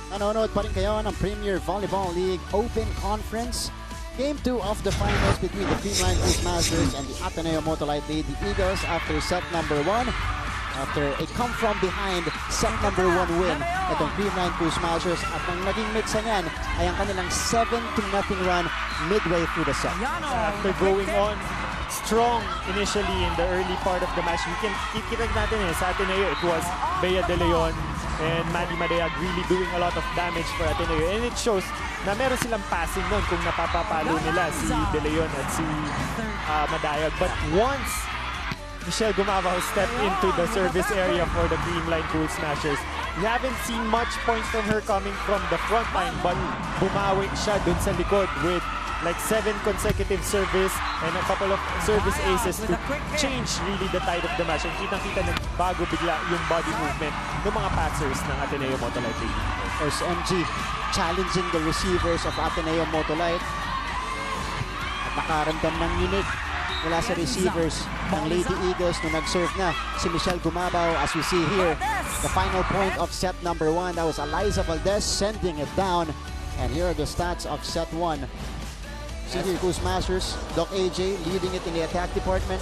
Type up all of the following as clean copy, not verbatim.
Nanonood pa rin kayo ng Premier Volleyball League Open Conference. Game 2 of the finals between the Creamline Masters and the Ateneo-Motolite Lady Eagles after set number 1. After a come-from-behind set number 1 win, itong Creamline Masters at ang naging mix niyan ay ang kanilang 7-0 run midway through the set. After going on strong initially in the early part of the match, we can kita natin sa Ateneo, it was Bea De Leon and Maddie Madayag really doing a lot of damage for Ateneo, and it shows na meron silang passing nun kung napapapalo nila si De Leon at si Madayag. But once Michelle Gumabao stepped into the service area for the Creamline Smashers, we haven't seen much points from her coming from the front line, but bumawi siya dun sa likod with like 7 consecutive service and a couple of service aces to change really the tide of the match. And kitang-kita na bago bigla yung body movement ng mga passers ng Ateneo-Motolite. Of course, MG challenging the receivers of Ateneo-Motolite at nakaramdam ng unique mula sa receivers ng Lady Eagles nung nag-serve na si Michelle Gumabao. As we see here, the final point of set number 1, that was Eliza Valdez sending it down. And here are the stats of set 1. See here, Masters, Doc AJ leading it in the attack department.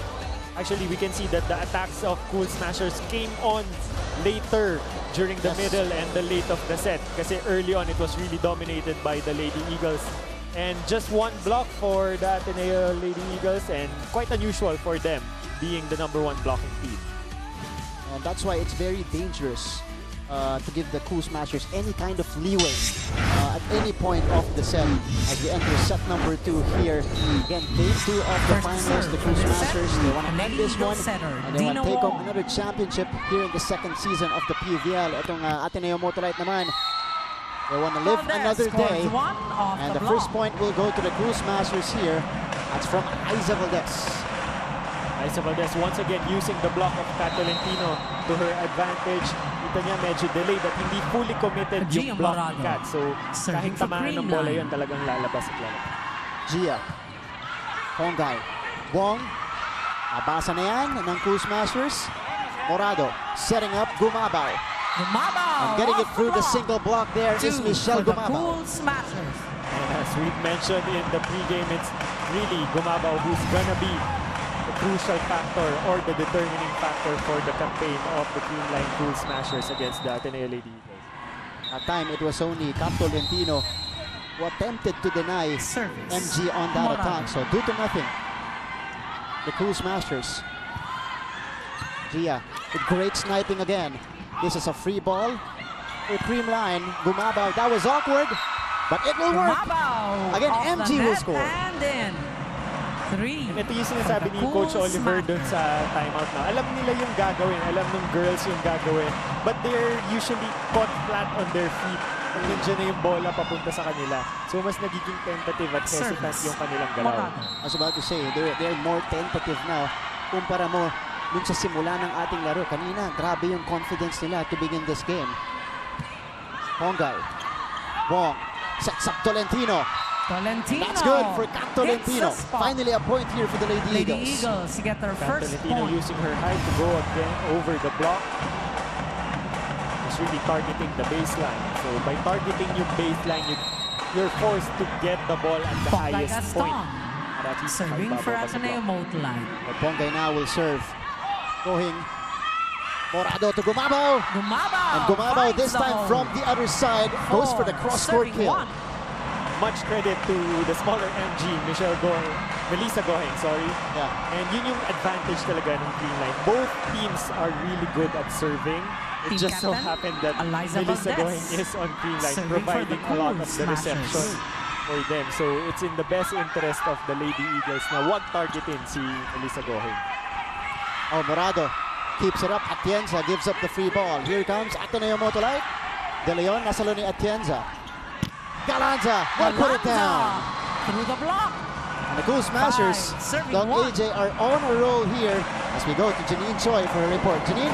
Actually, we can see that the attacks of Smashers came on later during the middle and the late of the set. Kasi early on, it was really dominated by the Lady Eagles. And just one block for the Ateneo Lady Eagles, and quite unusual for them being the #1 blocking team. And that's why it's very dangerous to give the Smashers any kind of leeway at any point of the set as we enter set number 2 here. Again, game 2 of the finals, the Smashers, they want to end this one and they want to take home another championship here in the second season of the PVL. Itong Ateneo-Motolite naman, they want to live another day, and the first point will go to the Smashers here. That's from Eliza Valdez. Eliza Valdez once again using the block of Kat Tolentino to her advantage. Ito niya medyo delayed at hindi fully committed yung block ni Kat. So kahit tamaan ng bola yun, talagang lalabas at lalabas. Gia, Hongay, Wong, abasa na yan ng Smashers. Morado setting up Gumabao. And getting it through the single block there is Michelle Gumabao. And as we mentioned in the pregame, it's really Gumabao who's gonna be the crucial factor or the determining factor for the campaign of the Creamline Smashers against the Ateneo Lady Eagles. At time, it was only Kat Tolentino who attempted to deny MG on that attack. So 2-0. The Smashers. Gia with great sniping again. This is a free ball for Creamline. Gumabao, that was awkward, but it will work. Again, MG will score. And ito yung sinasabi ni Coach Oliver dun sa timeout na. Alam nila yung gagawin, alam ng girls yung gagawin, but they're usually caught flat on their feet. Kung nandiyan na yung bola papunta sa kanila. So mas nagiging tentative at hesitant yung kanilang galaw. I was about to say, they're more tentative now. Kumpara mo dun sa simula ng ating laro. Kanina, grabe yung confidence nila to begin this game. Hongay. Wong. Sets up Tolentino. That's good for Kat Tolentino. Finally a point here for the Lady Eagles. To get their first Tolentino point. using her height to go again over the block. It's really targeting the baseline. So by targeting yung baseline, you're forced to get the ball at the highest point. Serving for Ateneo-Motolite. Pongay now will serve. Going. Morado to Gumabao. And Gumabao this time from the other side goes for the cross-court kill. Much credit to the smaller MG, Melissa Goheng, sorry. Yeah. And yun yung advantage talaga ng Creamline. Both teams are really good at serving. It just so happened that Melissa Goheng is on Creamline, providing a lot of the reception for them. So it's in the best interest of the Lady Eagles na wag targetin si Melissa Goheng. Oh, Morado keeps it up. Atienza gives up the free ball. Here comes Ateneo-Motolite. De Leon, nasalo ni Atienza. Galanza will put it down. Through the block. And the Smashers, Doc AJ are on a roll here as we go to Janine Choi for a report. Janine?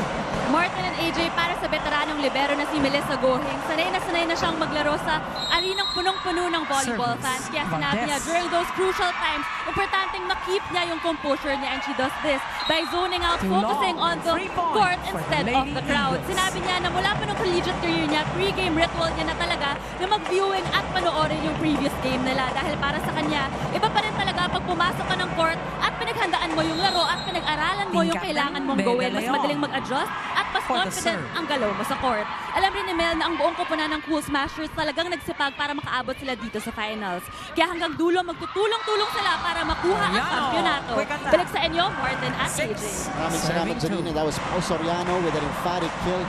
Martin and AJ, para sa veteranong libero na si Melissa Goheng, sanay na siyang maglaro sa arenang punong-puno ng volleyball fans. Kaya sinabi niya, during those crucial times, importanteng makip niya yung composure niya, and she does this by zoning out, focusing on the court instead of the crowd. Sinabi niya na mula pa ng collegiate career niya, pre-game ritual niya na talaga na mag-viewing at panoorin yung previous game nila. Dahil para sa kanya, iba pa rin talaga pag pumasok ka ng court at pinaghandaan mo yung laro at pinag-aralan mo yung kailangan mong gawin. Mas madaling mag-adjust at mas confident ang galaw mo sa court. Alam rin ni Mel na ang buong koponan ng Cool Smashers talagang nagsipag para makaabot sila dito sa finals. Kaya hanggang dulo magtutulong-tulong sila para makuha ang kampyonato. Balik sa inyo, Martin at AJ. Maraming salamat, Janine. That was Pao Soriano with an emphatic kill.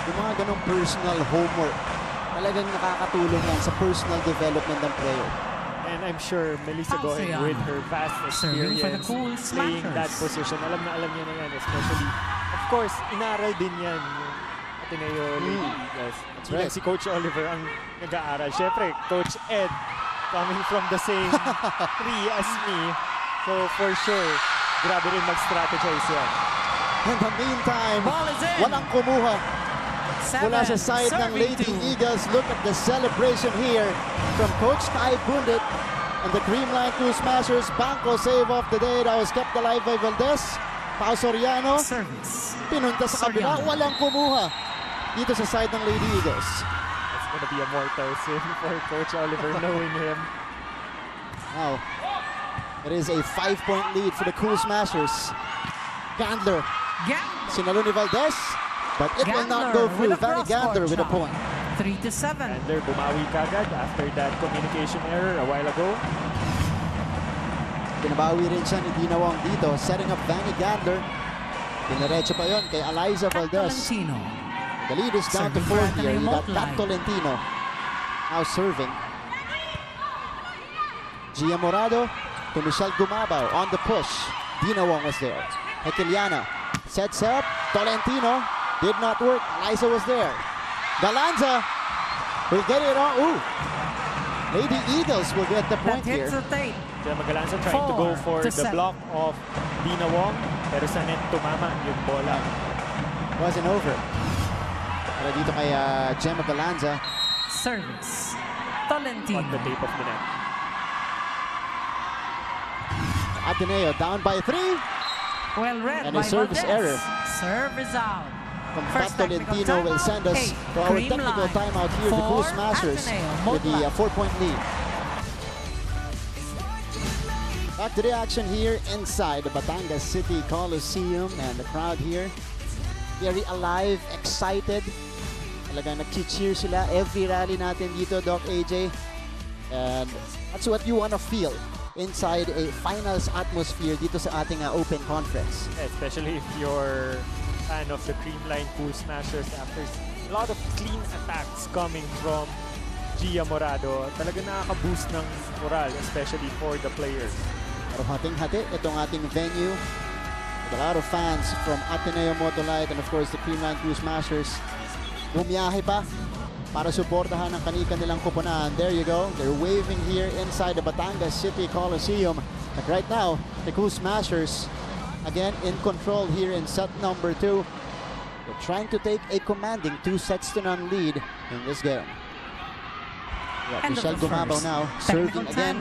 Yung mga ganong personal homework, talagang nakakatulong yan sa personal development ng player. And I'm sure Melissa Goheng, with her vast experience playing that position, alam na alam niya na yan. Especially, of course, inaral din yan yung Ateneo Lady Eagles. That's right. Si Coach Oliver ang nag-aaral. Siyempre, Coach Ed, coming from the same tree as me. So for sure, grabe rin mag-strategize yan. In the meantime, walang kumuha. Mula sa side ng Lady Eagles, look at the celebration here from Coach Kai Bundit and the Creamline Cool Smashers. Banco save of the day that was kept alive by Valdez. Pao Soriano, pinunta sa kabila, walang kumuha dito sa side ng Lady Eagles. It's gonna be a mortal sin for Coach Oliver knowing him. Now, it is a 5-point lead for the Cool Smashers. Gandler, sinalo ni Valdez, but it will not go through. Vanny Gandler with a point. 3-7. Gandler bumawi kagad after that communication error a while ago. Pinabawi rin siya ni Dina Wong dito, setting up Vanny Gandler. Pinarecho pa yon kay Eliza Valdez. The lead is down to 4 here. You got Kat Tolentino now serving. Gia Morado to Michelle Gumabaw on the push. Dina Wong was there. Hekeliana sets up. Tolentino did not work. Eliza was there. Galanza will get it on. Ooh. Lady Eagles will get the point here. Gemma Galanza trying to go for the block of Dina Wong. Pero sa net tumama yung bola. Wasn't over. Pero dito kay Gemma Galanza. Service. Tolentino. On the tape of the net. Ateneo down by 3. Well read and by a service Valdez. error. Serve is out. From Kat Tolentino will send us to our technical timeout here. The Cool Smashers with the 4-point lead. Back to the action here inside the Batangas City Coliseum, and the crowd here very alive, excited. Talagang nag-cheer sila every rally natin dito, Doc AJ. And that's what you want to feel inside a finals atmosphere dito sa ating open conference. Especially if you're fan of the Creamline Cool Smashers after a lot of clean attacks coming from Gia Morado. Talaga nakaka-boost ng moral, especially for the players. Pero hating-hati itong ating venue. With a lot of fans from Ateneo-Motolite and of course the Creamline Cool Smashers. Bumiyahe pa para suportahan ang kanilang koponan. There you go. They're waving here inside the Batangas City Coliseum. But right now, the Cool Smashers again in control here in set number 2. They're trying to take a commanding 2-0 lead in this game. Michelle Gumabaw now serving again.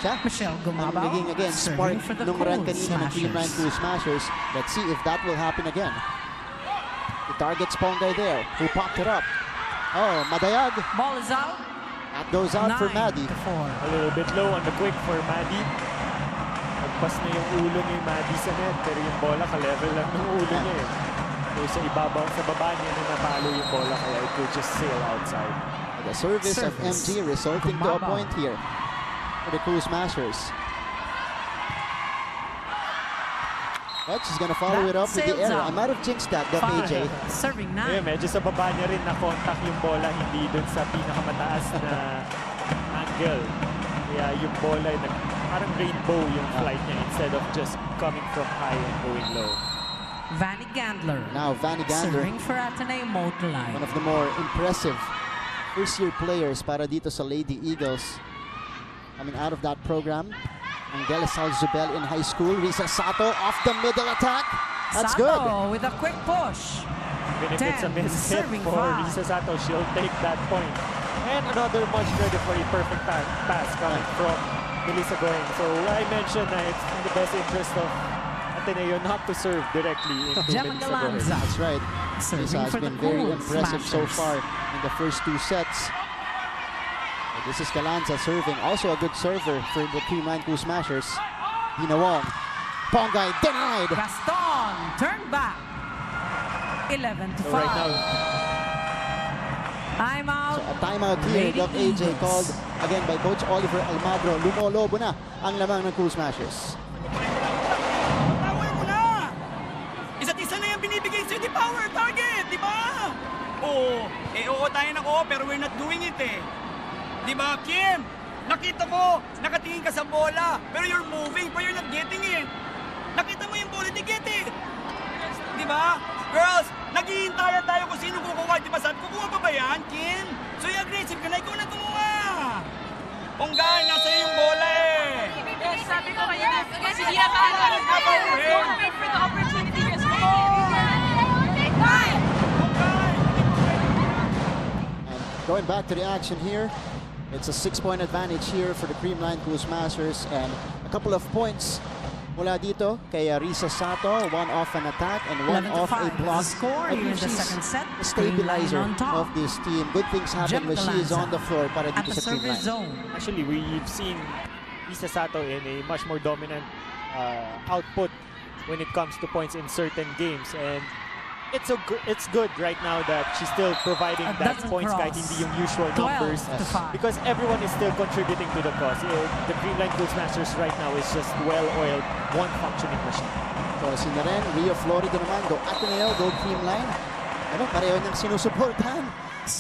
Siya Michelle Gumabaw naging again spark nung run kanina ng Creamline Cool Smashers. Let's see if that will happen again. The target's Pongay there, who popped it up. Oh, Madayag. Ball is out. That goes out for Maddie. A little bit low on the quick for Maddie. Nagpas na yung ulo ni Maddie sa net, pero yung bola ka-level lang ng ulo niya eh. So sa ibabaw, sa baba niya na napalo yung bola, kaya it could just sail outside. The service of MG resulting to a point here for the Cool Smashers. But she's gonna follow it up with the error. I might have jinxed that, Doc AJ. Serving now. Yeah, medyo sa baba niya rin na-contact yung bola, hindi dun sa pinakamataas na angle. Kaya yung bola, parang rainbow yung flight niya instead of just coming from high and going low. Vanny Gandler. Now Vanny Gandler, serving for Ateneo-Motolite. one of the more impressive first-year players para dito sa Lady Eagles. Coming out of that program. Angela Salzubel in high school. Risa Sato off the middle attack. That's Sato good. with a quick push. Even if it's a missed hit for Risa Sato, she'll take that point. And another much ready for a perfect pass coming from Melissa Goheng. So I mentioned that it's in the best interest of Ateneo not to serve directly into Melissa Goheng. That's right. Risa has been very impressive so far in the first 2 sets. This is Galanza serving. Also a good server for the Creamline Cool Smashers. Dina Wong. Pongay denied. Gaston, turn back. 11 to 5. So right now, Timeout. So a timeout here Lady of AJ Eagles. called again by Coach Oliver Almagro. Lumolobo na ang lamang ng Cool Smashers. Power mo na! Isa't isa na yung binibigay sa'yo ni Power Target, di ba? Oo, oo tayo ng oo, pero we're not doing it eh. Di ba, Kim? Nakita ko, nakatingin ka sa bola, pero you're moving, but you're not getting it. Nakita mo yung bola, di get it. Di ba? Girls, naghihintayan tayo kung sino kukuha. Di ba, saan kukuha pa ba yan, Kim? So yung aggressive ka na, ikaw na kumuha. Ponggay, nasa yung bola eh. Yes, sabi ko kayo na, kasi hindi na para. Don't wait for the opportunity. Just And going back to the action here, it's a 6-point advantage here for the Creamline Cool Smashers and a couple of points mula dito kay Risa Sato, one off an attack and one 11 to off a 5 block. is the score I here in believe the she's second set. the stabilizer Creamline on top. of this team. Good things happen when she is Galanza on the floor para at dito the sa service Creamline. zone. actually, we've seen Isa Sato in a much more dominant output when it comes to points in certain games. And it's good right now that she's still providing A that dozen points kahit cross. hindi yung usual 12 numbers. to 5. Because everyone is still contributing to the cause. The Creamline Cool Smashers right now is just well-oiled, one functioning machine. So si Naren, Rio Florida naman, go Ateneo, go Creamline. Ano, pareho niyang sinusuportahan.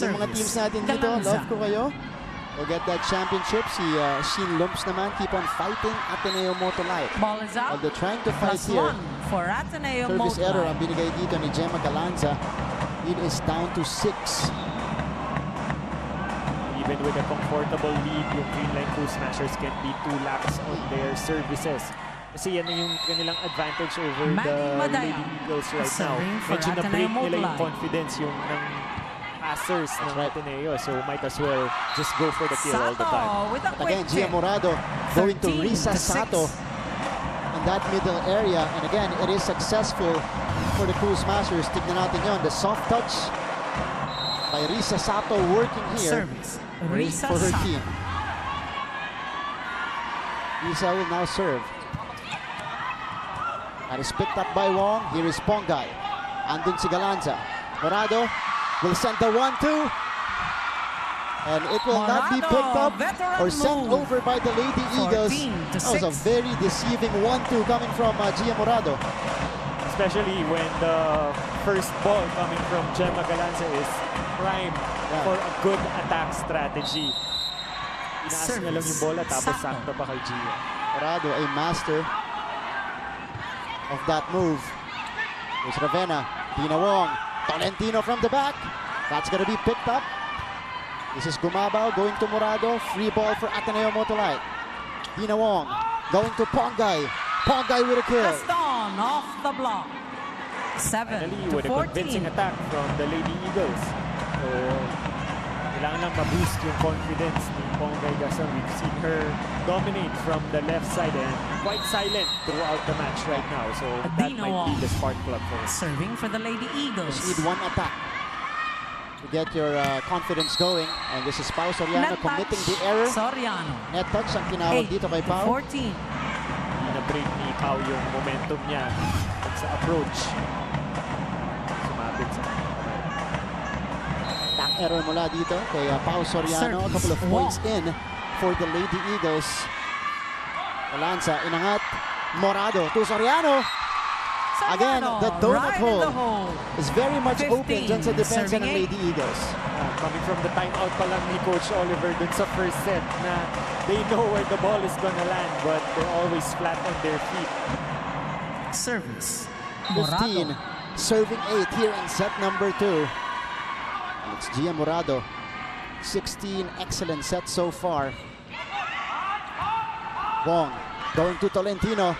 Yung mga teams natin dito, Galanza. love ko kayo. We'll get that championship. Si Sheen Lumps naman, keep on fighting Ateneo-Motolite. Ball is out. Although trying to fight Plus here. 1 for Service error ang Ateneo-Motolite. binigay dito ni Gemma Galanza. It is down to 6. Even with a comfortable lead, yung Creamline Cool Smashers can be too lax on their services. Kasi yan na yung kanilang advantage over the Manila-Motolite Lady Eagles right now. serving for Medyo na-break nila yung Ateneo-Motolite. confidence yung ng passers ng right. Ateneo. So might as well just go for the kill all the time. Sato with a But quick again, Gia tip. Morado going to 13 Risa to 6. Sato in that middle area. And again, it is successful for the Cool Smashers. Tignan natin yon. The soft touch by Risa Sato working here Service. Risa for her Sato. team. Risa will now serve. That is picked up by Wong. Here is Pongay. Andun si Galanza. Morado will send the 1-2. And it will not be Morado, picked up veteran or sent move. over by the Lady Eagles. 14 to That was a 6. very deceiving 1-2 coming from Gia Morado. Especially when the first ball coming from Gemma Galanza is prime for a good attack strategy. Inaas niya lang yung bola tapos Sakto. sakto pa kay Gia. Morado, a master of that move. There's Ravenna, Dina Wong, Tolentino from the back. That's going to be picked up. This is Gumabao going to Morado. Free ball for Ateneo-Motolite. Dina Wong going to Pongay. Pongay with a kill. Gaston off the block. 7 Finally, to with a convincing 14. attack from the Lady Eagles. So, kailangan lang ma-boost yung confidence ni Pongay Gaston. We've seen her dominate from the left side and quite silent throughout the match right now. So, that Dina might Wong. be the spark plug for us. Serving for the Lady Eagles. Just need one attack to get your confidence going. And this is Pao Soriano Net committing touch. the error. Soriano. Net touch ang tinawag 8 dito kay to Pao. 14. Na-break ni Pao yung momentum niya sa approach. Sumabit sa Back error mula dito kay Pao Soriano. A couple of Service. points in for the Lady Eagles. Galanza, inangat. Morado to Soriano. Again, Soriano, the donut right hole in the hole. is very much 15, open dyan sa depensa serving ng 8. Lady Eagles. coming from the timeout pa lang ni Coach Oliver dun sa first set na they know where the ball is gonna land but they're always flat on their feet. Service. 15, Morado. serving 8 here in set number 2. And it's Gia Morado. 16 excellent sets so far. Wong going to Tolentino.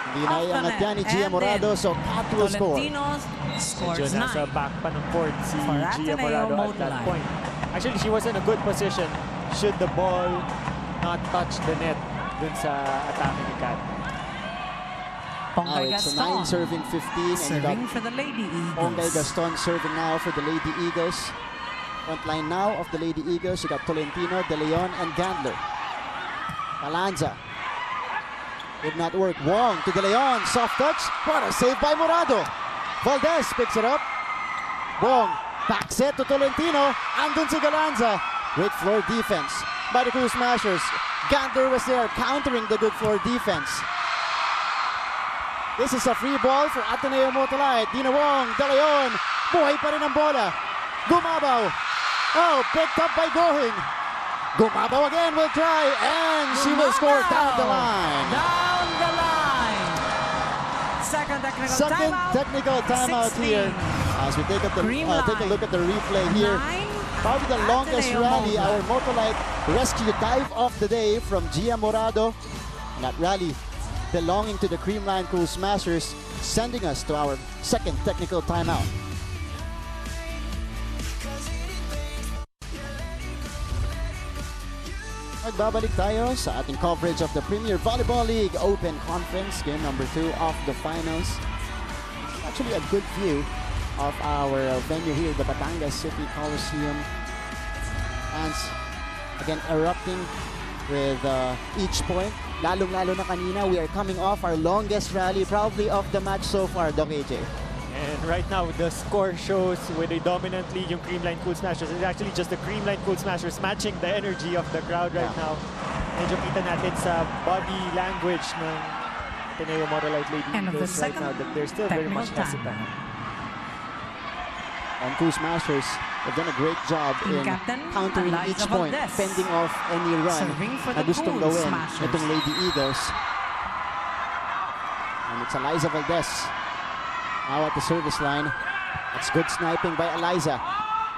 Hindi na Off the iangat net. yan ni Gia And Morado, in. so Cat will score. Tolentino scores Medyo nasa 9. back pa ng court si For Gia Morado at that Ateneo-Motolite. point. Actually, she was in a good position should the ball not touch the net dun sa atake ni Kat. Now it's 9 serving 15 and you got Serving for the Lady Pongay Eagles. Gaston serving now for the Lady Eagles. Front line now of the Lady Eagles. You got Tolentino, De Leon, and Gandler. Galanza. Did not work. Wong to De Leon. Soft touch. What a save by Morado. Valdez picks it up. Wong. Back set to Tolentino. Andun si Galanza. Great floor defense by the Crew Smashers. Gandler was there countering the good floor defense. This is a free ball for Ateneo-Motolite. Dina Wong, De Leon. Buhay pa rin ang bola. Gumabaw. Oh, picked up by Gohing. Gumabaw again will try, and she will score down the line. Down the line. Second technical timeout here. As we take a look at the replay here. Probably the longest rally, our Motolite rescue dive of the day from Gia Morado. And that rally belonging to the Creamline Crew Smashers, sending us to our second technical timeout. Magbabalik tayo sa ating coverage of the Premier Volleyball League Open Conference, game number 2 of the finals. Actually a good view of our venue here, the Batangas City Coliseum. Fans again erupting with each point. Lalong-lalo na kanina, we are coming off our longest rally probably of the match so far, Doc AJ. And right now, the score shows with a dominant lead yung Creamline Cool Smashers. It's actually just the Creamline Cool Smashers matching the energy of the crowd right now. Medyo kita natin sa body language ng Ateneo-Motolite Lady Eagles right now that they're still very much hesitant. And Cool Smashers have done a great job in countering each point, fending off any run na gustong gawin itong Lady Eagles. And it's Eliza Valdez now at the service line. That's good sniping by Eliza.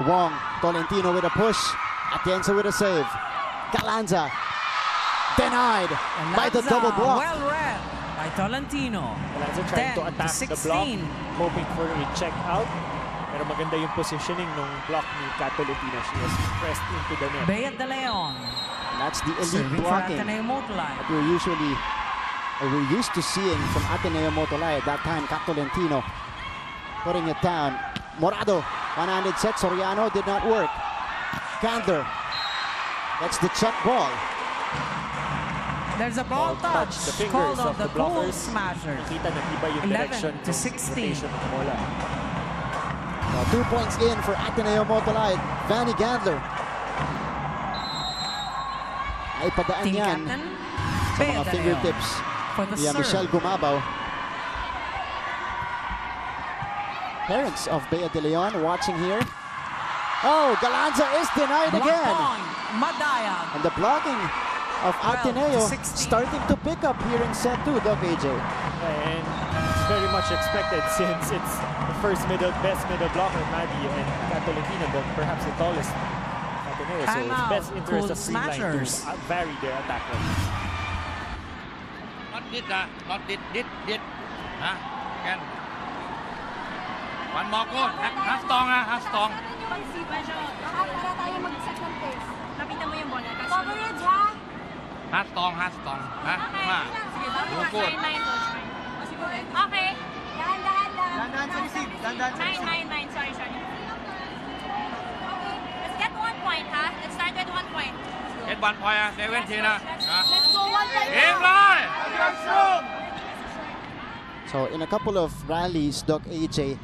Wong, Tolentino with a push. Atienza with a save. Galanza denied by the double block. Well read by Tolentino. Galanza trying to attack the block, hoping for a check out. Pero maganda yung positioning ng block ni Tolentino. She was pressed into the net. Bea De Leon. And that's the elite blocking that we're used to seeing from Ateneo-Motolite. That time, Tolentino putting it down. Morado, one-handed set. Soriano did not work. Gandler. That's the check ball. There's a ball touch the fingers called on of the the blockers. Cool Smashers. Nakita na iba yung direction 11-16. ng bola. 2 points in for Ateneo-Motolite. Vanny Gandler. Ay padaan yan sa mga fingertips ni Michelle Gumabaw. Parents of Bea De Leon watching here. Oh, Galanza is denied again. And the blocking of Ateneo starting to pick up here in set 2, Doc AJ. And it's very much expected since it's the best middle blocker, Maddie, and Tolentino, perhaps the tallest Ateneo. So it's best interest of Creamline to vary their attack rate. Not did. Again. One more goal. Half strong. Para tayo mag-set ng pace. Lapitan mo yung bola. Coverage, ha? Half strong. Okay. Dahan-dahan lang. Dandan sa receive. Dandan sa receive. 9. Sorry. Let's get 1 point, ha? Let's start with 1 point. Get 1 point, 17 na. Let's go one time. Creamline! So in a couple of rallies, Doc AJ,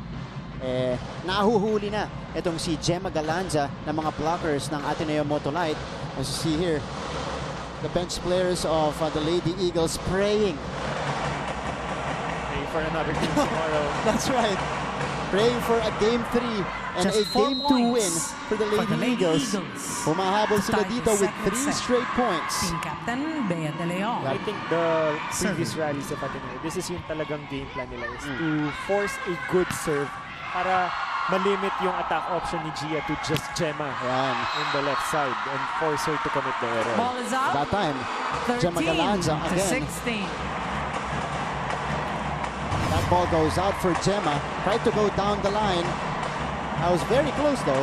nahuhuli na itong si Gemma Galanza ng mga blockers ng Ateneo-Motolite. As you see here, the bench players of the Lady Eagles praying. Pray for another game tomorrow. That's right. Praying for a game 3 and Just a game 2 win for the Lady Eagles. Humahabol sila dito with 3 straight points. Team captain Bea De Leon. I think the previous rallies of Ateneo, this is yung talagang game plan nila, is to force a good serve para malimit yung attack option ni Gia to just Gemma in the left side and force her to commit the error. Ball is out. That time, Gemma Galanza again. 13-16. That ball goes out for Gemma. Tried to go down the line. I was very close though.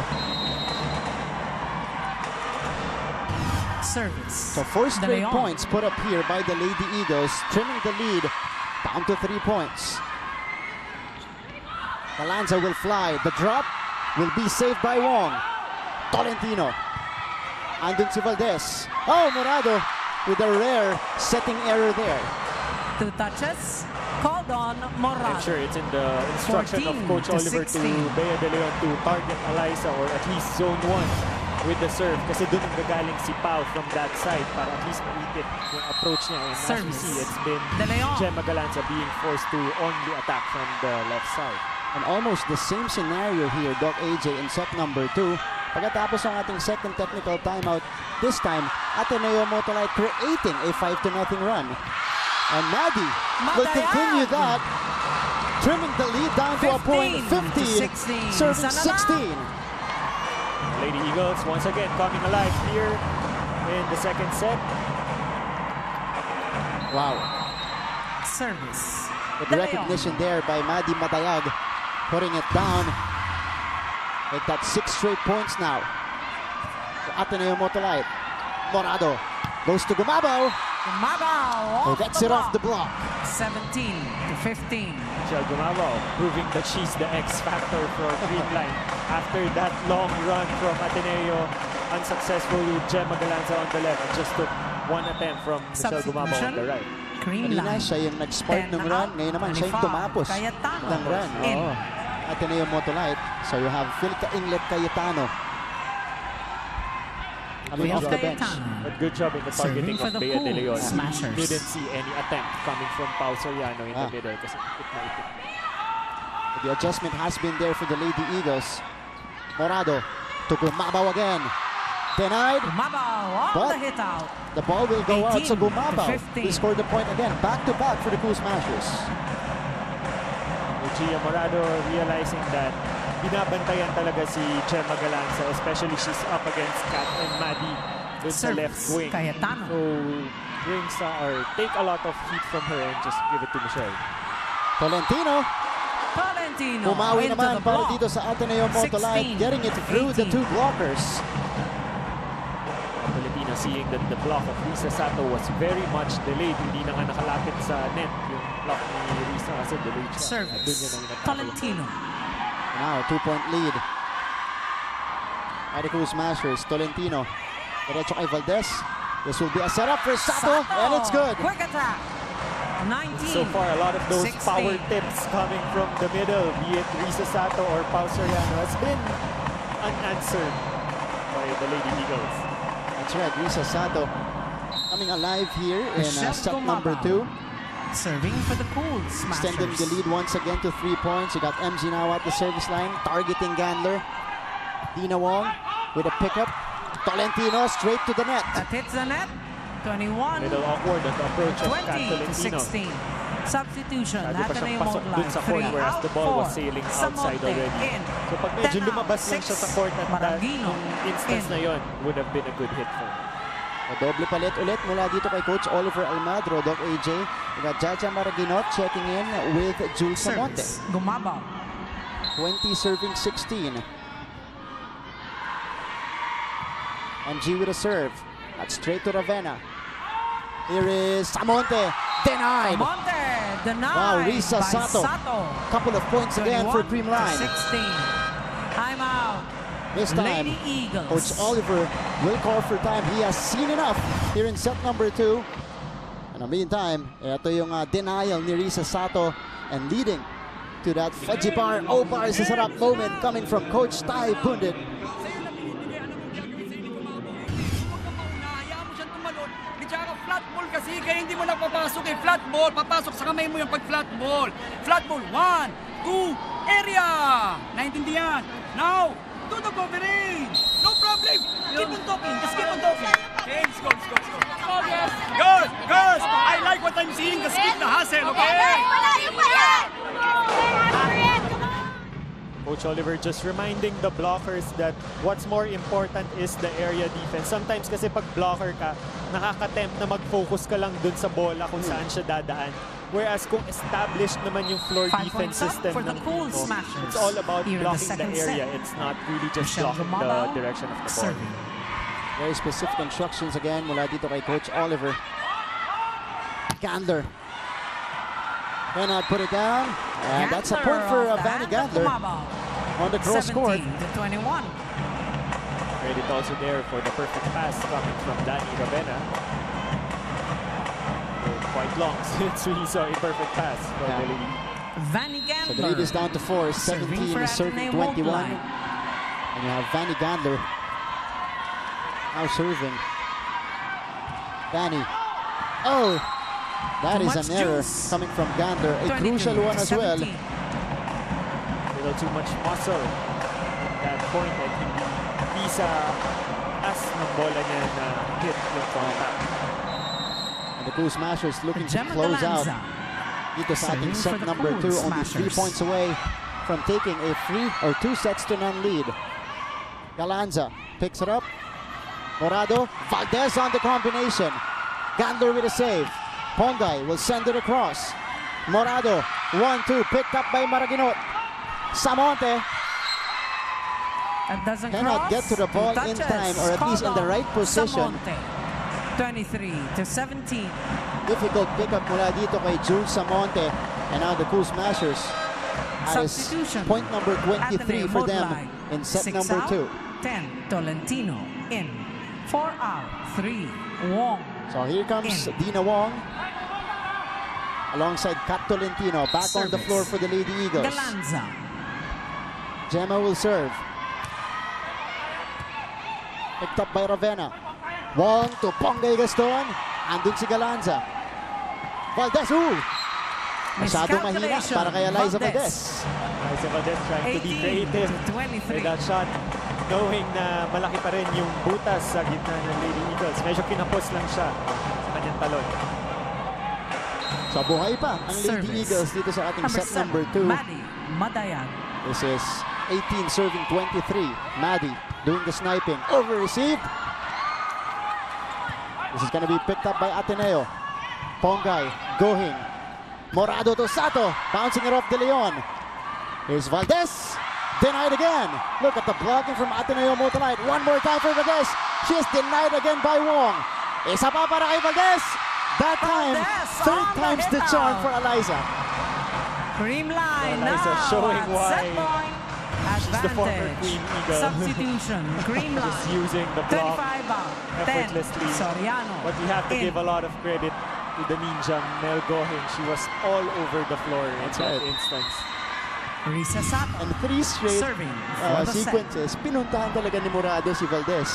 Service. So 4 straight points put up here by the Lady Eagles, trimming the lead down to 3 points. Galanza will fly. The drop will be saved by Wong. Tolentino. Andun si Valdez. Oh, Morado with a rare setting error there. 2 touches. Called on I'm Morado. sure it's in the instruction of 14 Coach to Oliver 16. to Bea De Leon to target Eliza or at least zone 1 with the serve kasi dun ang gagaling si Pau from that side para at least maipit yung approach niya. And as we Service. see, it's been De Leon. Gemma Galanza being forced to only attack from the left side. And almost the same scenario here, Doc AJ, in set number 2. Pagkatapos ng ating second technical timeout, this time, Ateneo-Motolite creating a 5-0 run. And Maddie will continue that, trimming the lead down to a point 15, 16. serving 16. Lady Eagles once again coming alive here in the second set. Wow. Service. Good De Leon. recognition there by Maddie Matayag, putting it down. Like that 6 straight points now. Ateneo-Motolite. Morado goes to Gumabaw. Gumabaw Who off gets the it off the block. block. 17 to 15. Michelle Gumabaw proving that she's the X factor for Creamline. After that long run from Ateneo, unsuccessful with Gemma Galanza on the left. It just took one attempt from Michelle Gumabaw on the right. Kanina Creamline. siya yung nag-spark ng run. Ngayon naman siya yung tumapos ng run. In. Oo. Ateneo-Motolite. So you have Philca Inglet Cayetano coming off the bench. But good job in the targeting Serving for of the Bea De pool. Leon. Smashers. Didn't see any attempt coming from Pau Soriano in the middle kasi ipit na ipit. The adjustment has been there for the Lady Eagles. Morado to Gumabaw again. Denied. Gumabaw on But the hit out. The ball will go out. 18 So Gumabaw to 15. will score the point again. Back to back for the Cool Smashers. Gia Morado realizing that binabantayan talaga si Gemma Galanza, especially she's up against Kat and Maddie dun sa left Service. wing. Cayetano. So brings or take a lot of heat from her and just give it to Michelle. Tolentino. Tolentino Pumawi into naman the para block. dito sa Ateneo-Motolite, 16 getting it to through the 18. 2 blockers. Filipino seeing that the block of Risa Sato was very much delayed. Hindi na nga nakalapit sa net yung block ni Risa kasi delayed siya. At dun Service. niya na inatake. Tolentino. Now, 2-point lead. By the Cool Smashers, Tolentino. Diretso kay Valdez. This will be a setup for Sato, and it's good. Quick attack. 19. So far, a lot of those 16. power tips coming from the middle, be it Risa Sato or Pau Soriano, has been unanswered by the Lady Eagles. That's right, Risa Sato coming alive here in Michelle set number Gumabaw. 2. Serving for the Cool Smashers. Extending the lead once again to 3 points. You got MG now at the service line, targeting Gandler. Dina Wong with a pickup. Tolentino straight to the net. That hits the net. 21. Middle awkward at the approach of Kat 20 to Tolentino. 16. Substitution. Lagi pa siyang pasok dun sa Ateneo-Motolite. court 3 whereas out, the ball was 4. sailing outside Samonte already. in. So pag medyo 10 out, lumabas lang siya sa court at that Maragino instance in. na yon, would have been a good hit for him. Doble palit ulit mula dito kay Coach Oliver Almadro, Doc AJ. You got Jaja Maraginot checking in with Jules Samonte. Service. Gumabaw. 20 serving 16. MG with a serve. That's straight to Ravenna. Here is Samonte. Denied. Monte denied Wow, Risa by Sato. Couple of points again for 31 to Creamline. 16. Timeout. This time, Lady Eagles. Coach Oliver will call for time. He has seen enough here in set number 2. In the meantime, ito yung denial ni Risa Sato and leading to that fudgy bar, O-bar sa sarap moment coming from Coach Ty Pundit. Sa'yo na binibigay, ano mo gagawin sa hindi Gumabaw? Huwag ka mauna, hayaan mo siyang tumalon. Di tsaka flat ball kasi, kaya hindi mo na papasok eh. Flat ball, papasok sa kamay mo yung pag flat ball. Flat ball, 1, 2, area! Naintindihan? Now, do the coverage! No problem! Keep on talking, just keep on talking. Okay, let's go, let's go, let's go. Girls, girls, I like what I'm seeing, just keep the hustle, okay? Coach Oliver just reminding the blockers that what's more important is the area defense. Sometimes kasi pag blocker ka, nakaka-tempt na mag-focus ka lang dun sa bola kung saan siya dadaan. Whereas kung established naman yung floor 5 defense points up system for the ng Cool team mo, Smashers. it's all about Here in the blocking the second area. set. It's not really just Michelle blocking Gumabaw the direction of the ball. serving. Very specific instructions again mula dito kay Coach Oliver. Gandler. Cannot put it down. And that's a point for Vanny Gandler on the cross court. 17 to 21. Credit also there for the perfect pass coming from Danny Ravenna. Quite long since we saw a perfect pass from the lady. Vanny So the lead is down to 4. 17 is serving 21. And you have Vanny Gandler now serving. Vanny. Oh! That is an error coming from Gandler. A crucial one as well. A little too much muscle at that point. I think hindi sa as ng bola niya na hit yung contact. And the Cool Smashers looking to close out. Dito sa ating set number 2. Only 3 points away from taking a 2-0 lead. Galanza picks it up. Morado. Valdez on the combination. Gandler with a save. Pongay will send it across. Morado, 1-2, picked up by Maraginot. Samonte cannot get to the ball in time, or at least in the right position. 23-17. Difficult pickup mula dito kay Jules Samonte. And now the Cool Smashers. That is point number 23 for them in set number 2. 10, Tolentino in. 4 out, 3, Wong. So here comes Dina Wong alongside Kat Tolentino back on the floor for the Lady Eagles. Galanza. Gemma will serve. Picked up by Ravenna. Wong to Pongay Gaston. Andun si Galanza. Valdez, masyadong mahina para kay Eliza Valdez. Eliza Valdez trying to be creative with that shot, knowing na malaki pa rin yung butas sa gitna ng Lady Eagles. Medyo kinapos lang siya sa kanyang talon. So buhay pa ang Lady Eagles dito sa ating set number 2. Madayan. This is 18 serving 23. Maddie doing the sniping. Over received. This is going to be picked up by Ateneo. Pongay, Gohing. Morado to Sato. Bouncing it off De Leon. Here's Valdez. Denied again. Look at the blocking from Ateneo-Motolite. One more time for Valdez. She is denied again by Wong. Isa pa para kay Valdez. That time, third time's the charm for Eliza. Creamline Eliza now showing at why set point. she's the former Advantage. Queen Eagle. Substitution. Creamline. Just using the block 35 out. 10. effortlessly. Soriano. But we have to give a lot of credit to the ninja, Mel Gohing. She was all over the floor in that instance. Risa Sato. And 3 straight Serving for the sequences. Pinuntahan talaga ni Morado si Valdez.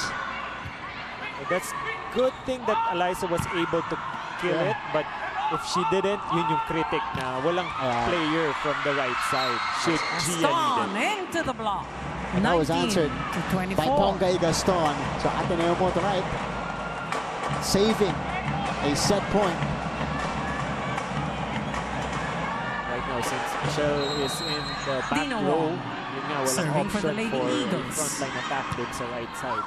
That's good thing that Eliza was able to kill it, but if she didn't, yun yung critic na walang player from the right side. Should Gia Gaston need it. into the block. That was answered 19-24. by Pongay Gaston. So Ateneo-Motolite saving a set point. Right now, since Michelle is in the back Dino row, Wong. yun nga, walang Serving for the option Lady for Eagles. frontline attack din sa right side.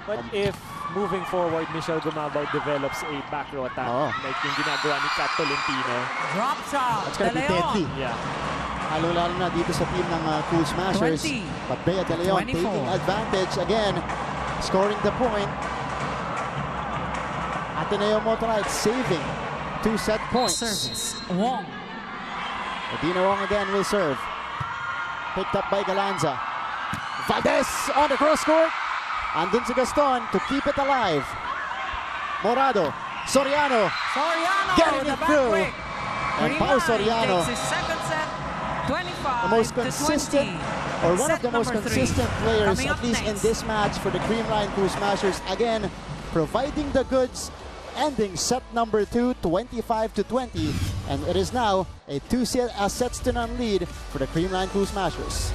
But if moving forward, Michelle Gumabaw develops a back row attack, like yung ginagawa ni Kat Tolentino. Drop shot. That's gonna De be Leon. deadly. Yeah. Lalo na dito sa team ng Cool Smashers. 20, But Bea De Leon 24. taking advantage again, scoring the point. Ateneo-Motolite saving 2 set points. Service. Wong. Dina Wong again will serve. Picked up by Galanza. Valdez on the cross court. Andun si Gaston to keep it alive. Morado. Soriano. Soriano. Getting the it back through. quick. And Pau Creamline Soriano, takes his second set. 25 the most to consistent, 20. or one Set of the most number 3. consistent players, Coming at up least in next. this match for the Creamline Cool Smashers. Again, providing the goods, ending set number 2, 25-20. And it is now a 2 sets to none lead for the Creamline Cool Smashers.